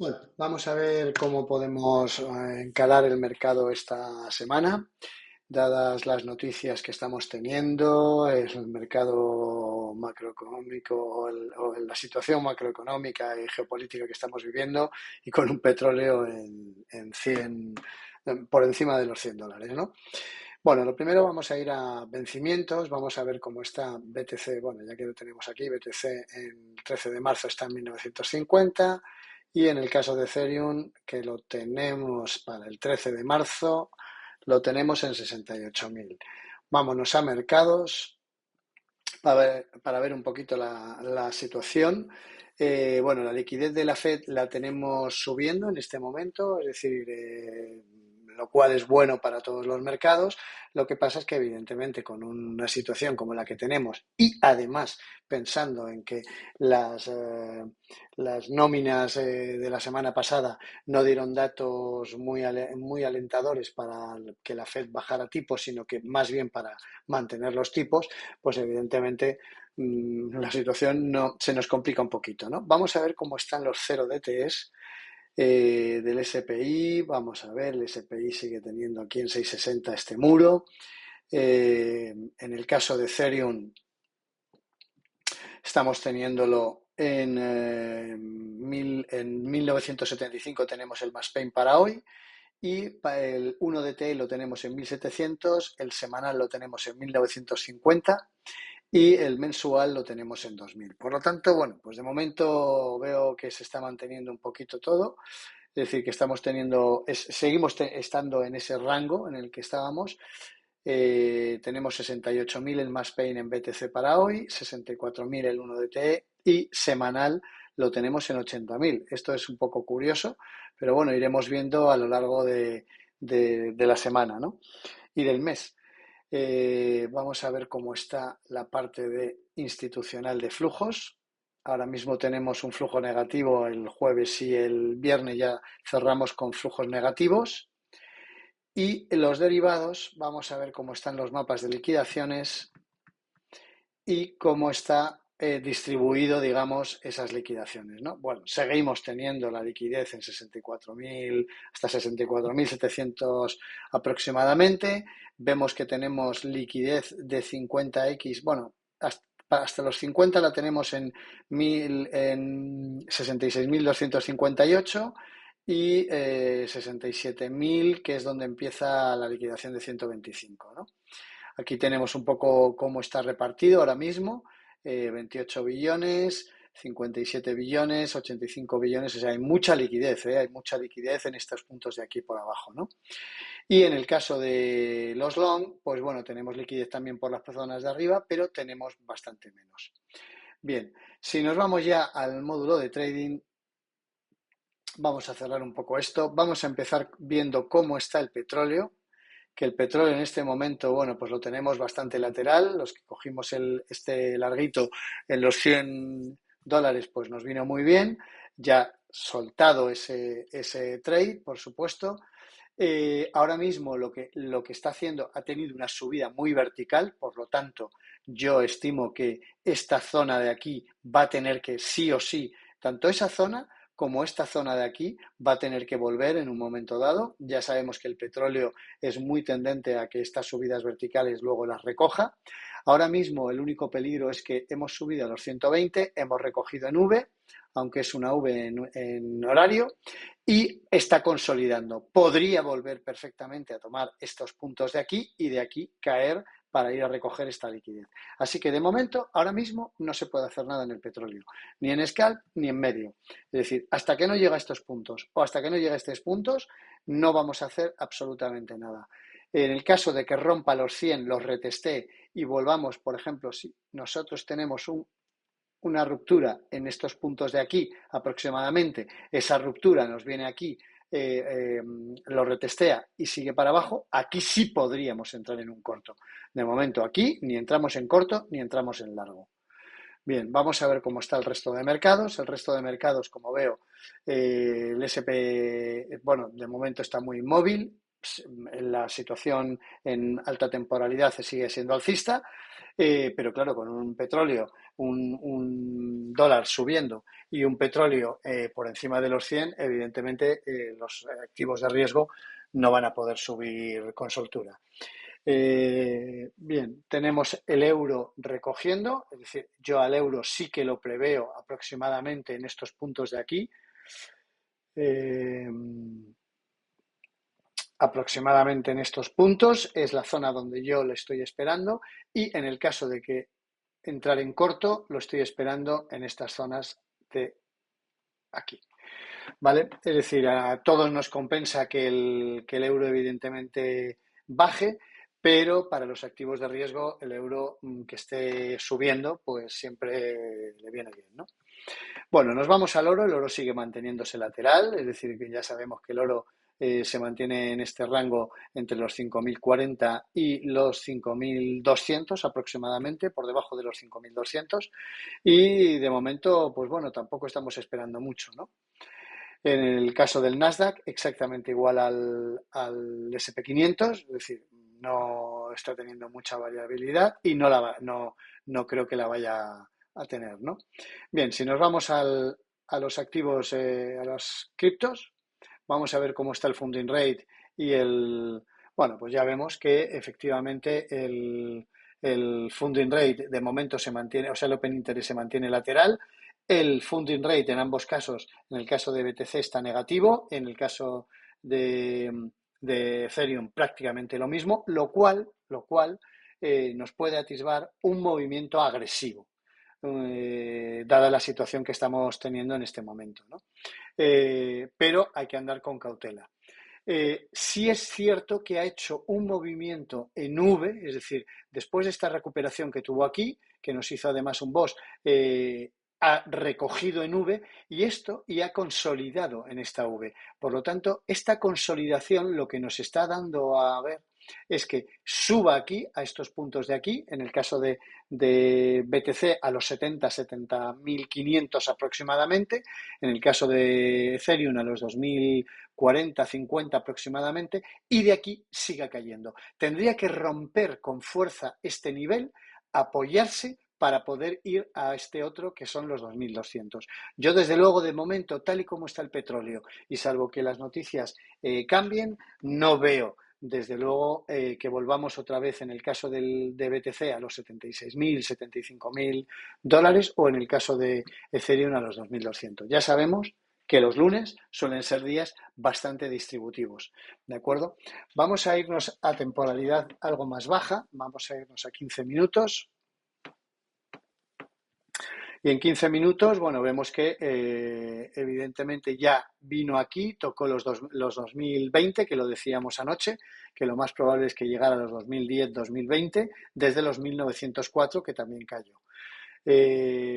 Bueno, vamos a ver cómo podemos encarar el mercado esta semana, dadas las noticias que estamos teniendo, el mercado macroeconómico la situación macroeconómica y geopolítica que estamos viviendo y con un petróleo en 100, por encima de los $100, ¿no? Bueno, lo primero vamos a ir a vencimientos, vamos a ver cómo está BTC, bueno, ya que lo tenemos aquí, BTC en el 13 de marzo está en 1950 y en el caso de Ethereum, que lo tenemos para el 13 de marzo, lo tenemos en 68.000. Vámonos a mercados para ver un poquito la situación. Bueno, la liquidez de la Fed la tenemos subiendo en este momento, es decir, lo cual es bueno para todos los mercados. Lo que pasa es que, evidentemente, con una situación como la que tenemos y además pensando en que las nóminas de la semana pasada no dieron datos muy alentadores para que la Fed bajara tipos, sino que más bien para mantener los tipos, pues evidentemente la situación no, se nos complica un poquito, ¿no? Vamos a ver cómo están los 0 DTS del SPI. Vamos a ver, el SPI sigue teniendo aquí en 660 este muro. En el caso de Ethereum estamos teniéndolo en 1975 tenemos el más pain para hoy. Y el 1DT lo tenemos en 1700, el semanal lo tenemos en 1950 y el mensual lo tenemos en 2000. Por lo tanto, bueno, pues de momento veo que se está manteniendo un poquito todo. Es decir, que estamos seguimos estando en ese rango en el que estábamos. Tenemos 68.000 el más pain en BTC para hoy, 64.000 el 1DT y semanal lo tenemos en 80.000. Esto es un poco curioso, pero bueno, iremos viendo a lo largo de la semana, ¿no? Y del mes. Vamos a ver cómo está la parte de institucional de flujos. Ahora mismo tenemos un flujo negativo el jueves y el viernes ya cerramos con flujos negativos. Y en los derivados vamos a ver cómo están los mapas de liquidaciones y cómo está distribuido, digamos, esas liquidaciones, ¿no? Bueno, seguimos teniendo la liquidez en 64.000 hasta 64.700 aproximadamente. Vemos que tenemos liquidez de 50x, bueno, hasta los 50 la tenemos en 66.258 y 67.000, que es donde empieza la liquidación de 125, ¿no? Aquí tenemos un poco cómo está repartido ahora mismo, 28 billones, 57 billones, 85 billones, o sea, hay mucha liquidez, hay mucha liquidez en estos puntos de aquí por abajo, ¿no? Y en el caso de los long, pues bueno, tenemos liquidez también por las zonas de arriba, pero tenemos bastante menos. Bien, si nos vamos ya al módulo de trading, vamos a cerrar un poco esto, vamos a empezar viendo cómo está el petróleo, que el petróleo en este momento, bueno, pues lo tenemos bastante lateral. Los que cogimos este larguito en los $100, pues nos vino muy bien. Ya soltado ese trade, por supuesto. Ahora mismo lo que está haciendo ha tenido una subida muy vertical, por lo tanto, yo estimo que esta zona de aquí va a tener que sí o sí, tanto esa zona como esta zona de aquí va a tener que volver en un momento dado. Ya sabemos que el petróleo es muy tendente a que estas subidas verticales luego las recoja. Ahora mismo el único peligro es que hemos subido a los 120, hemos recogido en V, aunque es una V en horario, y está consolidando. Podría volver perfectamente a tomar estos puntos de aquí y de aquí caer para ir a recoger esta liquidez. Así que de momento, ahora mismo, no se puede hacer nada en el petróleo, ni en scalp ni en medio. Es decir, hasta que no llega a estos puntos o hasta que no llegue a estos puntos, no vamos a hacer absolutamente nada. En el caso de que rompa los 100, los retesté y volvamos, por ejemplo, si nosotros tenemos una ruptura en estos puntos de aquí aproximadamente, esa ruptura nos viene aquí, lo retestea y sigue para abajo, aquí sí podríamos entrar en un corto. De momento aquí ni entramos en corto ni entramos en largo. Bien, vamos a ver cómo está el resto de mercados. El resto de mercados, como veo, el SP, bueno, de momento está muy inmóvil. la situación en alta temporalidad sigue siendo alcista, pero claro, con un petróleo, un dólar subiendo y un petróleo por encima de los 100, evidentemente los activos de riesgo no van a poder subir con soltura. Bien, tenemos el euro recogiendo, es decir, yo al euro sí que lo preveo aproximadamente en estos puntos de aquí. Aproximadamente en estos puntos es la zona donde yo le estoy esperando, y en el caso de que entrar en corto lo estoy esperando en estas zonas de aquí. ¿Vale? Es decir, a todos nos compensa que el euro evidentemente baje, pero para los activos de riesgo el euro que esté subiendo pues siempre le viene bien, ¿no? Bueno, nos vamos al oro. El oro sigue manteniéndose lateral, es decir, que ya sabemos que el oro se mantiene en este rango entre los 5.040 y los 5.200 aproximadamente, por debajo de los 5.200. Y de momento, pues bueno, tampoco estamos esperando mucho, ¿no? En el caso del Nasdaq, exactamente igual al SP 500, es decir, no está teniendo mucha variabilidad y no creo que la vaya a tener, ¿no? Bien, si nos vamos a los activos, a los criptos, vamos a ver cómo está el funding rate y bueno, pues ya vemos que efectivamente el funding rate de momento se mantiene, o sea, el open interest se mantiene lateral. El funding rate en ambos casos, en el caso de BTC está negativo, en el caso de Ethereum prácticamente lo mismo, lo cual nos puede atisbar un movimiento agresivo, dada la situación que estamos teniendo en este momento, ¿no? Pero hay que andar con cautela. Sí es cierto que ha hecho un movimiento en V, es decir, después de esta recuperación que tuvo aquí, que nos hizo además un boss, ha recogido en V y ha consolidado en esta V. Por lo tanto, esta consolidación lo que nos está dando a ver es que suba aquí, a estos puntos de aquí, en el caso de BTC a los 70.500 aproximadamente, en el caso de Ethereum a los 2.040, 50 aproximadamente, y de aquí siga cayendo. Tendría que romper con fuerza este nivel, apoyarse para poder ir a este otro que son los 2.200. Yo desde luego de momento, tal y como está el petróleo, y salvo que las noticias cambien, no veo desde luego que volvamos otra vez en el caso de BTC a los 76.000, 75.000 dólares, o en el caso de Ethereum a los 2.200. Ya sabemos que los lunes suelen ser días bastante distributivos, ¿de acuerdo? Vamos a irnos a temporalidad algo más baja, vamos a irnos a 15 minutos. Y en 15 minutos, bueno, vemos que evidentemente ya vino aquí, tocó los 2020, que lo decíamos anoche, que lo más probable es que llegara a los 2010, 2020, desde los 1904, que también cayó.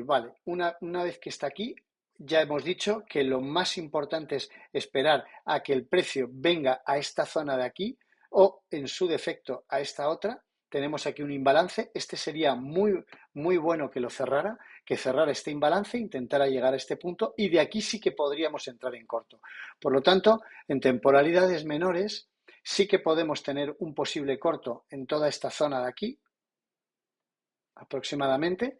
Vale, una vez que está aquí, ya hemos dicho que lo más importante es esperar a que el precio venga a esta zona de aquí, o en su defecto a esta otra. Tenemos aquí un imbalance. Este sería muy, muy bueno que lo cerrara, que cerrara este imbalance, intentara llegar a este punto, y de aquí sí que podríamos entrar en corto. Por lo tanto, en temporalidades menores sí que podemos tener un posible corto en toda esta zona de aquí, aproximadamente.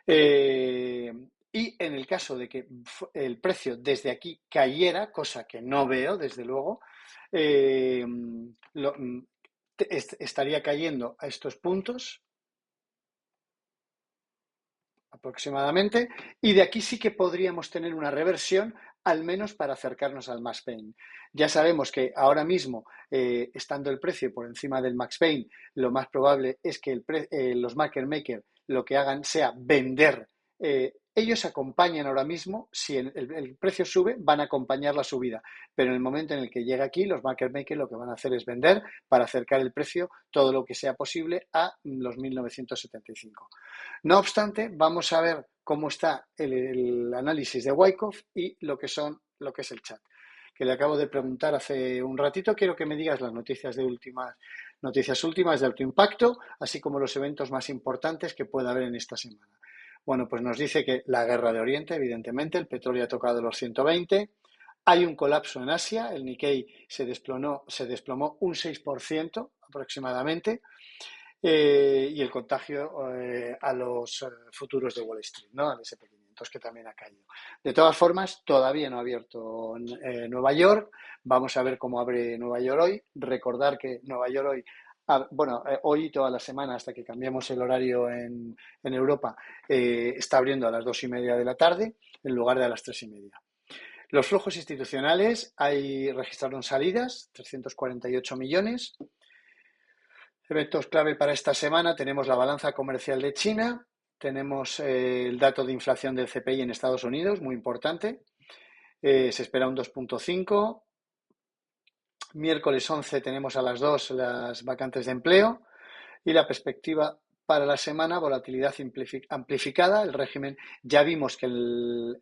Y en el caso de que el precio desde aquí cayera, cosa que no veo, desde luego, estaría cayendo a estos puntos aproximadamente, y de aquí sí que podríamos tener una reversión, al menos para acercarnos al Max Pain. Ya sabemos que ahora mismo, estando el precio por encima del Max Pain, lo más probable es que los market makers lo que hagan sea vender. Ellos acompañan ahora mismo, si el precio sube, van a acompañar la subida, pero en el momento en el que llega aquí, los market makers lo que van a hacer es vender para acercar el precio todo lo que sea posible a los 1975. No obstante, vamos a ver cómo está el análisis de Wyckoff y lo que es el chat, que le acabo de preguntar hace un ratito. Quiero que me digas las noticias últimas de alto impacto, así como los eventos más importantes que pueda haber en esta semana. Bueno, pues nos dice que la guerra de Oriente, evidentemente, el petróleo ha tocado los 120, Hay un colapso en Asia, el Nikkei se desplomó un 6% aproximadamente, y el contagio a los futuros de Wall Street, ¿no? Al S&P 500, que también ha caído. De todas formas, todavía no ha abierto Nueva York. Vamos a ver cómo abre Nueva York hoy. Recordar que Nueva York hoy, hoy toda la semana, hasta que cambiemos el horario en Europa, está abriendo a las 2:30 de la tarde en lugar de a las 3:30. Los flujos institucionales, registraron salidas, 348 millones. Eventos clave para esta semana: tenemos la balanza comercial de China, tenemos el dato de inflación del CPI en Estados Unidos, muy importante, se espera un 2,5. Miércoles 11 tenemos a las 2 las vacantes de empleo, y la perspectiva para la semana: volatilidad amplificada. El régimen, ya vimos que el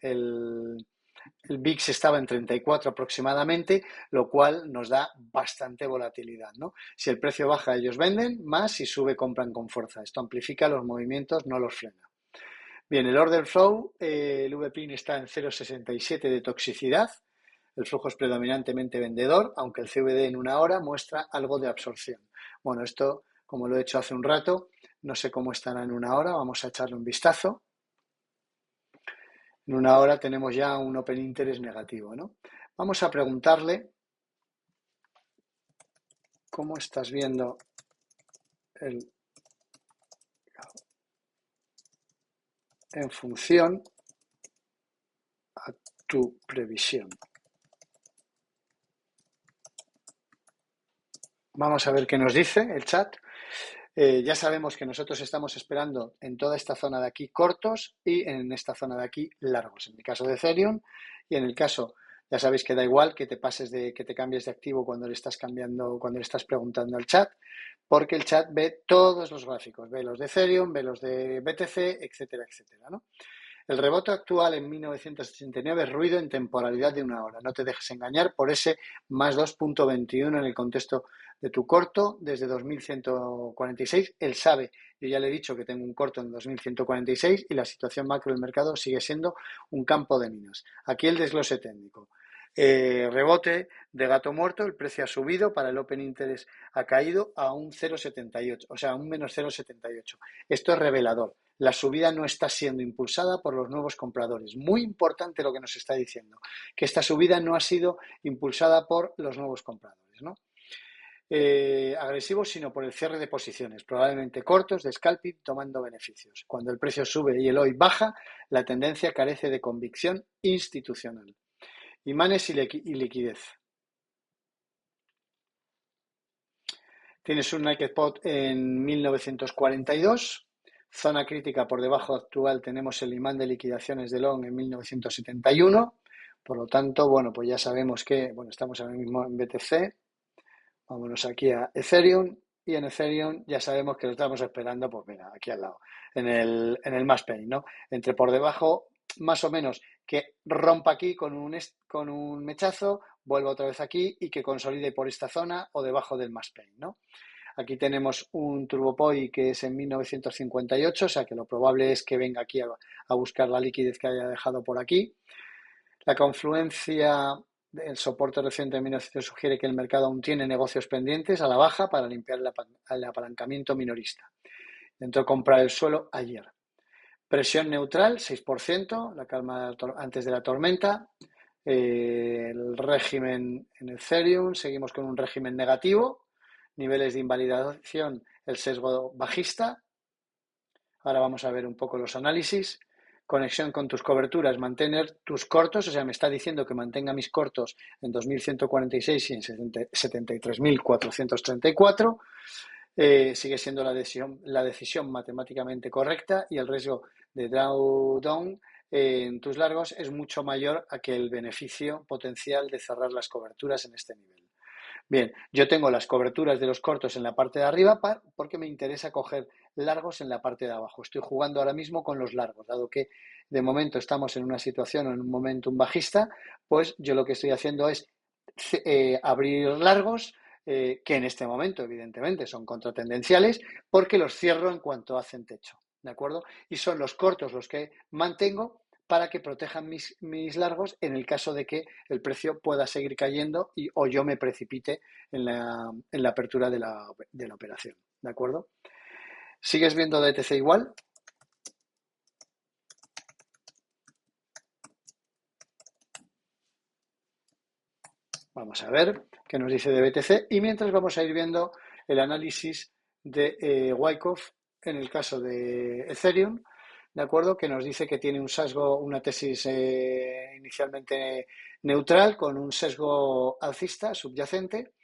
VIX estaba en 34 aproximadamente, lo cual nos da bastante volatilidad, ¿no? Si el precio baja, ellos venden más; si sube, compran con fuerza. Esto amplifica los movimientos, no los frena. Bien, el order flow, el VPIN está en 0,67 de toxicidad. El flujo es predominantemente vendedor, aunque el CVD en una hora muestra algo de absorción. Bueno, esto, como lo he hecho hace un rato, no sé cómo estará en una hora. Vamos a echarle un vistazo. En una hora tenemos ya un open interest negativo, ¿no? Vamos a preguntarle cómo estás viendo en función a tu previsión. Vamos a ver qué nos dice el chat. Ya sabemos que nosotros estamos esperando en toda esta zona de aquí cortos y en esta zona de aquí largos, en el caso de Ethereum. Y en el caso, ya sabéis que da igual que te cambies de activo cuando le estás preguntando al chat, porque el chat ve todos los gráficos, ve los de Ethereum, ve los de BTC, etcétera, etcétera, ¿no? El rebote actual en 1989 es ruido en temporalidad de una hora. No te dejes engañar por ese más 2,21 en el contexto de tu corto desde 2146. Él sabe, yo ya le he dicho que tengo un corto en 2146 y la situación macro del mercado sigue siendo un campo de minas. Aquí el desglose técnico. Rebote de gato muerto, el precio ha subido, para el Open Interest ha caído a un 0,78, o sea, a un menos 0,78. Esto es revelador. La subida no está siendo impulsada por los nuevos compradores. Muy importante lo que nos está diciendo, que esta subida no ha sido impulsada por los nuevos compradores, ¿no? Agresivos, sino por el cierre de posiciones, probablemente cortos, de scalping, tomando beneficios. Cuando el precio sube y el hoy baja, la tendencia carece de convicción institucional. Imanes y liquidez. Tienes un naked pot en 1942. Zona crítica por debajo actual, tenemos el imán de liquidaciones de long en 1971. Por lo tanto, bueno, pues ya sabemos que, bueno, estamos ahora mismo en BTC. Vámonos aquí a Ethereum. Y en Ethereum ya sabemos que lo estamos esperando, pues mira, aquí al lado, en el max pain, ¿no? Entre por debajo, más o menos, que rompa aquí con un mechazo, vuelva otra vez aquí y que consolide por esta zona o debajo del max pain, ¿no? Aquí tenemos un TurboPoi que es en 1958, o sea que lo probable es que venga aquí a buscar la liquidez que haya dejado por aquí. La confluencia del soporte reciente de 1900 sugiere que el mercado aún tiene negocios pendientes a la baja para limpiar el apalancamiento minorista. Entró a comprar el suelo ayer. Presión neutral, 6%, la calma antes de la tormenta. El régimen en Ethereum, seguimos con un régimen negativo. Niveles de invalidación, el sesgo bajista. Ahora vamos a ver un poco los análisis. Conexión con tus coberturas, mantener tus cortos, o sea, me está diciendo que mantenga mis cortos en 2146 y en 73.434. Sigue siendo la decisión matemáticamente correcta, y el riesgo de drawdown en tus largos es mucho mayor a que el beneficio potencial de cerrar las coberturas en este nivel. Bien, yo tengo las coberturas de los cortos en la parte de arriba porque me interesa coger largos en la parte de abajo. Estoy jugando ahora mismo con los largos, dado que de momento estamos en una situación o en un momentum bajista, pues yo lo que estoy haciendo es abrir largos, que en este momento evidentemente son contratendenciales, porque los cierro en cuanto hacen techo, ¿de acuerdo? Y son los cortos los que mantengo para que protejan mis largos en el caso de que el precio pueda seguir cayendo o yo me precipite en la apertura de la operación. ¿De acuerdo? ¿Sigues viendo DTC igual? Vamos a ver qué nos dice de BTC y mientras vamos a ir viendo el análisis de Wyckoff en el caso de Ethereum, ¿de acuerdo? Que nos dice que tiene un sesgo, una tesis inicialmente neutral con un sesgo alcista subyacente.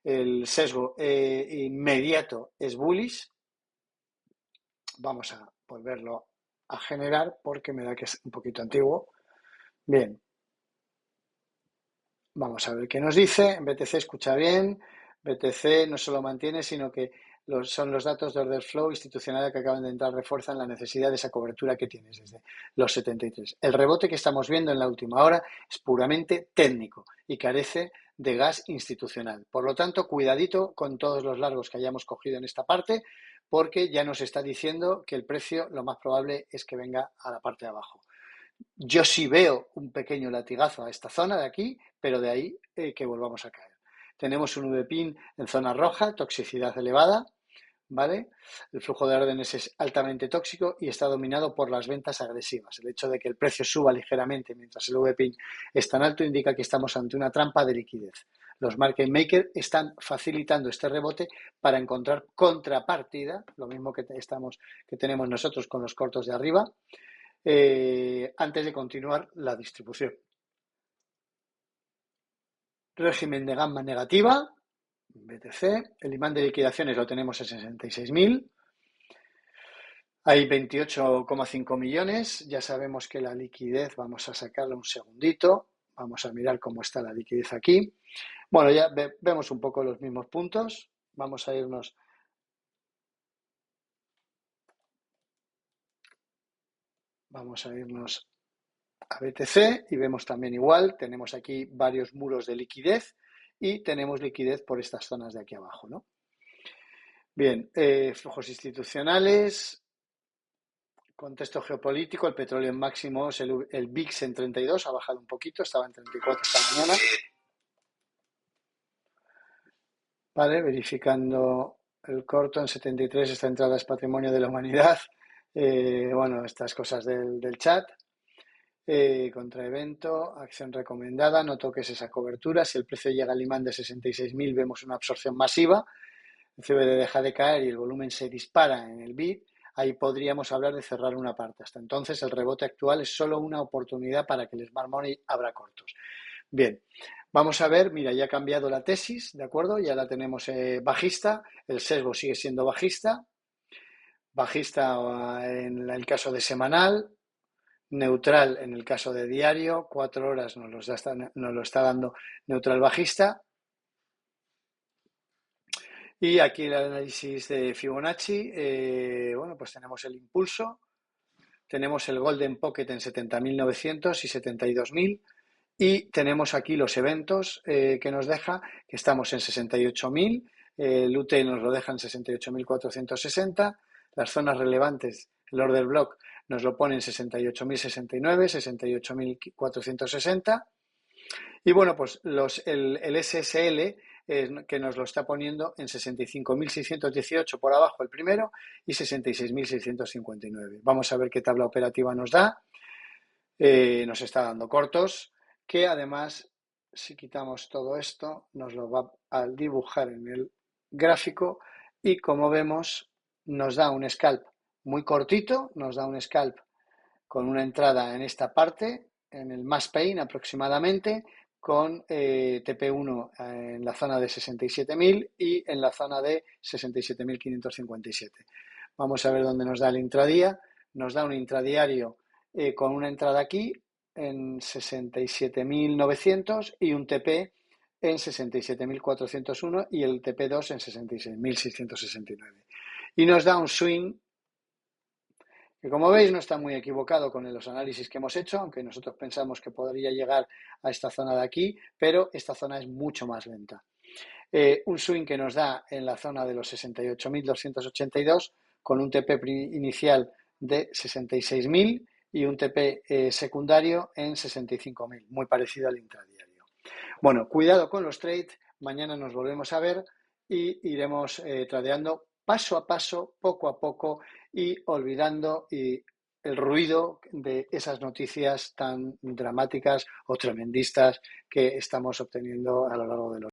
El sesgo inmediato es bullish. Vamos a volverlo a generar porque me da que es un poquito antiguo. Bien. Vamos a ver qué nos dice. BTC escucha bien. BTC no solo mantiene, sino que son los datos de order flow institucional que acaban de entrar, refuerzan la necesidad de esa cobertura que tienes desde los 73. El rebote que estamos viendo en la última hora es puramente técnico y carece de gas institucional. Por lo tanto, cuidadito con todos los largos que hayamos cogido en esta parte, porque ya nos está diciendo que el precio lo más probable es que venga a la parte de abajo. Yo sí veo un pequeño latigazo a esta zona de aquí, pero de ahí que volvamos a caer. Tenemos un VPIN en zona roja, toxicidad elevada, ¿vale? El flujo de órdenes es altamente tóxico y está dominado por las ventas agresivas. El hecho de que el precio suba ligeramente mientras el VPIN es tan alto indica que estamos ante una trampa de liquidez. Los market makers están facilitando este rebote para encontrar contrapartida, lo mismo que tenemos nosotros con los cortos de arriba, antes de continuar la distribución. Régimen de gamma negativa, BTC, el imán de liquidaciones lo tenemos en 66.000. Hay 28,5 millones, ya sabemos que la liquidez, vamos a sacarla un segundito, vamos a mirar cómo está la liquidez aquí. Bueno, ya vemos un poco los mismos puntos, vamos a irnos a BTC y vemos también igual, tenemos aquí varios muros de liquidez y tenemos liquidez por estas zonas de aquí abajo, ¿no? Bien, flujos institucionales, contexto geopolítico, el petróleo en máximos, el VIX en 32, ha bajado un poquito, estaba en 34 esta mañana. Vale, verificando el corto en 73, esta entrada es patrimonio de la humanidad. Bueno, estas cosas del chat. Contraevento, acción recomendada, no toques esa cobertura. Si el precio llega al imán de 66.000, vemos una absorción masiva. El CBD deja de caer y el volumen se dispara en el bid. Ahí podríamos hablar de cerrar una parte. Hasta entonces, el rebote actual es solo una oportunidad para que el Smart Money abra cortos. Bien, vamos a ver, mira, ya ha cambiado la tesis, ¿de acuerdo? Ya la tenemos bajista, el sesgo sigue siendo bajista en el caso de semanal, neutral en el caso de diario, 4 horas nos lo está dando neutral bajista. Y aquí el análisis de Fibonacci, bueno, pues tenemos el impulso, tenemos el Golden Pocket en 70.900 y 72.000 y tenemos aquí los eventos que nos deja, que estamos en 68.000, el UT nos lo deja en 68.460, las zonas relevantes, el order block nos lo pone en 68.069, 68.460 y bueno, pues el SSL que nos lo está poniendo en 65.618 por abajo el primero y 66.659. Vamos a ver qué tabla operativa nos da. Nos está dando cortos, que además, si quitamos todo esto, nos lo va a dibujar en el gráfico y como vemos, nos da un scalp muy cortito, nos da un scalp con una entrada en esta parte, en el mass pain aproximadamente, con TP1 en la zona de 67.000 y en la zona de 67.557. Vamos a ver dónde nos da el intradía. Nos da un intradiario con una entrada aquí en 67.900 y un TP en 67.401 y el TP2 en 66.669. Y nos da un swing que, como veis, no está muy equivocado con los análisis que hemos hecho, aunque nosotros pensamos que podría llegar a esta zona de aquí, pero esta zona es mucho más lenta. Un swing que nos da en la zona de los 68.282 con un TP inicial de 66.000 y un TP secundario en 65.000, muy parecido al intradiario. Bueno, cuidado con los trades, mañana nos volvemos a ver y iremos tradeando paso a paso, poco a poco y olvidando el ruido de esas noticias tan dramáticas o tremendistas que estamos obteniendo a lo largo de los